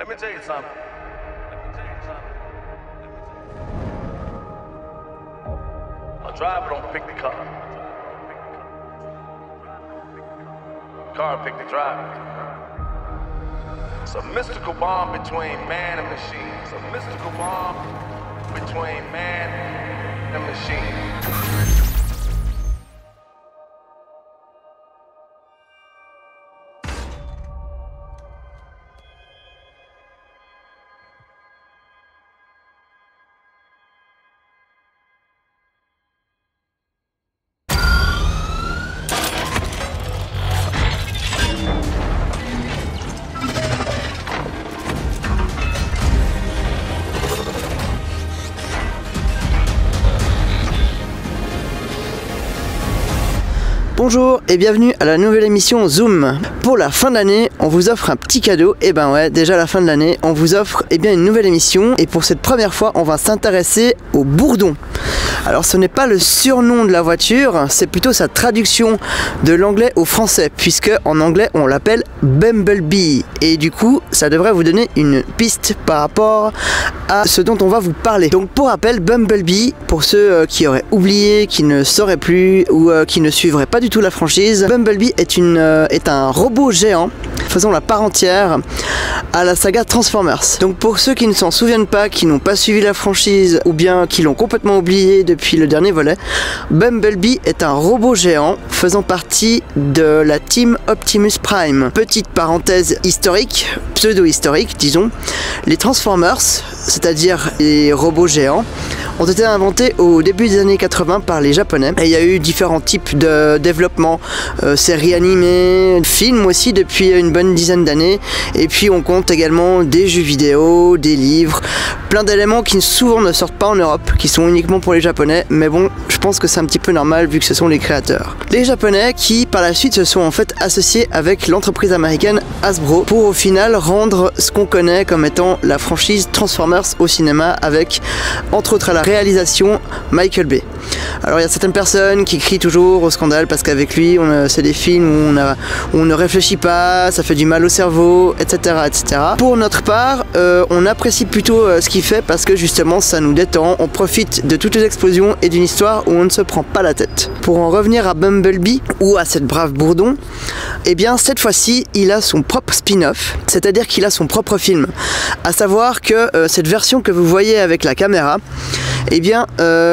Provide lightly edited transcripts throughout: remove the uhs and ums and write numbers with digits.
Let me tell you something. A driver don't pick the car. Car pick the driver. It's a mystical bond between man and machine. It's a mystical bond between man and machine. Bonjour et bienvenue à la nouvelle émission Zoom. Pour la fin de l'année, on vous offre un petit cadeau. Et ben ouais, déjà la fin de l'année, on vous offre une nouvelle émission. Et pour cette première fois, on va s'intéresser au bourdon. Alors ce n'est pas le surnom de la voiture, c'est plutôt sa traduction de l'anglais au français, puisque en anglais on l'appelle Bumblebee. Et du coup, ça devrait vous donner une piste par rapport à ce dont on va vous parler. Donc pour rappel, Bumblebee, pour ceux qui auraient oublié, qui ne sauraient plus ou qui ne suivraient pas du tout la franchise, Bumblebee est un robot géant faisant la part entière à la saga Transformers. Donc pour ceux qui ne s'en souviennent pas, qui n'ont pas suivi la franchise ou bien qui l'ont complètement oublié depuis le dernier volet, Bumblebee est un robot géant faisant partie de la team Optimus Prime. Petite parenthèse historique, pseudo-historique disons, les Transformers, c'est-à-dire les robots géants, ont été inventés au début des années 80 par les Japonais. Et il y a eu différents types de développement, séries animées, films aussi depuis une bonne dizaine d'années. Et puis on compte également des jeux vidéo, des livres, plein d'éléments qui souvent ne sortent pas en Europe, qui sont uniquement pour les Japonais. Mais bon, je pense que c'est un petit peu normal vu que ce sont les créateurs. Les Japonais qui par la suite se sont en fait associés avec l'entreprise américaine Hasbro pour au final rendre ce qu'on connaît comme étant la franchise Transformers au cinéma avec entre autres à la réalisation Michael Bay. Alors il y a certaines personnes qui crient toujours au scandale parce qu'avec lui c'est des films où on ne réfléchit pas, ça fait du mal au cerveau, etc. etc. Pour notre part, on apprécie plutôt ce qu'il fait parce que justement ça nous détend, on profite de toutes les explosions et d'une histoire où on ne se prend pas la tête. Pour en revenir à Bumblebee ou à cette brave bourdon, eh bien cette fois-ci il a son propre spin-off, c'est-à-dire qu'il a son propre film. À savoir que cette version que vous voyez avec la caméra, eh bien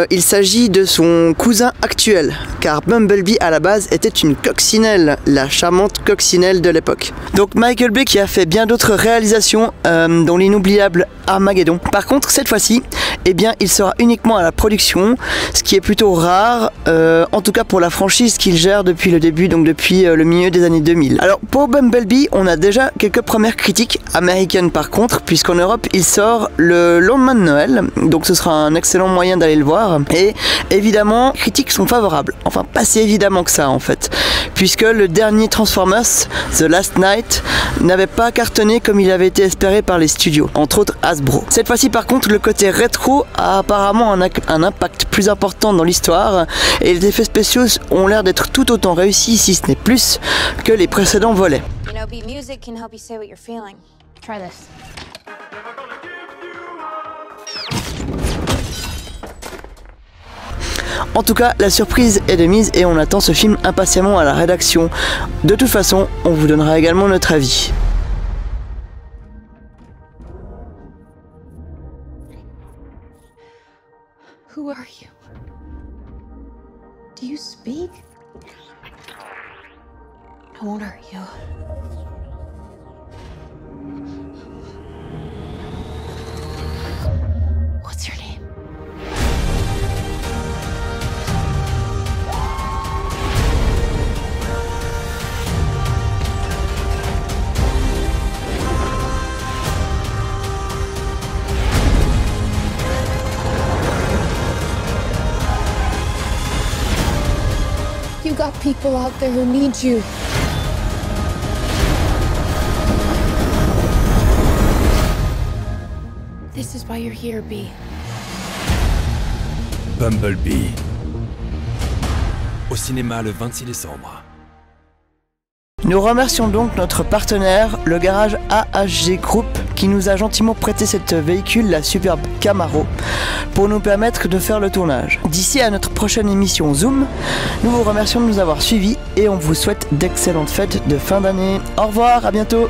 il s'agit de son cousin actuel, car Bumblebee à la base était une coccinelle, la charmante coccinelle de l'époque. Donc Michael Bay qui a fait bien d'autres réalisations, dont l'inoubliable Armageddon. Par contre cette fois-ci, eh bien il sera uniquement à la production, ce qui est plutôt rare, en tout cas pour la franchise qu'il gère depuis le début, donc depuis le milieu des années 2000. Alors pour Bumblebee, on a déjà quelques premières critiques américaines par contre, puisqu'en Europe il sort le lendemain de Noël, donc ce sera un excellent moyen d'aller le voir. Et évidemment, les critiques sont favorables. Enfin, pas si évidemment que ça en fait, puisque le dernier Transformers, The Last Night, n'avait pas cartonné comme il avait été espéré par les studios, entre autres Hasbro. Cette fois-ci par contre, le côté rétro a apparemment un impact plus important dans l'histoire, et les effets spéciaux ont l'air d'être tout autant réussis, si ce n'est plus, que les précédents volets. You know, beat music can help you say what you're feeling. Try this. En tout cas, la surprise est de mise et on attend ce film impatiemment à la rédaction. De toute façon, on vous donnera également notre avis. Who are you? Do you speak? I won't hurt you. What's your name? You got people out there who need you. This is why you're here, Bee. Bumblebee. Au cinéma le 26 décembre. Nous remercions donc notre partenaire, le garage AHG Group, qui nous a gentiment prêté cette véhicule, la superbe Camaro, pour nous permettre de faire le tournage. D'ici à notre prochaine émission Zoom, nous vous remercions de nous avoir suivis et on vous souhaite d'excellentes fêtes de fin d'année. Au revoir, à bientôt.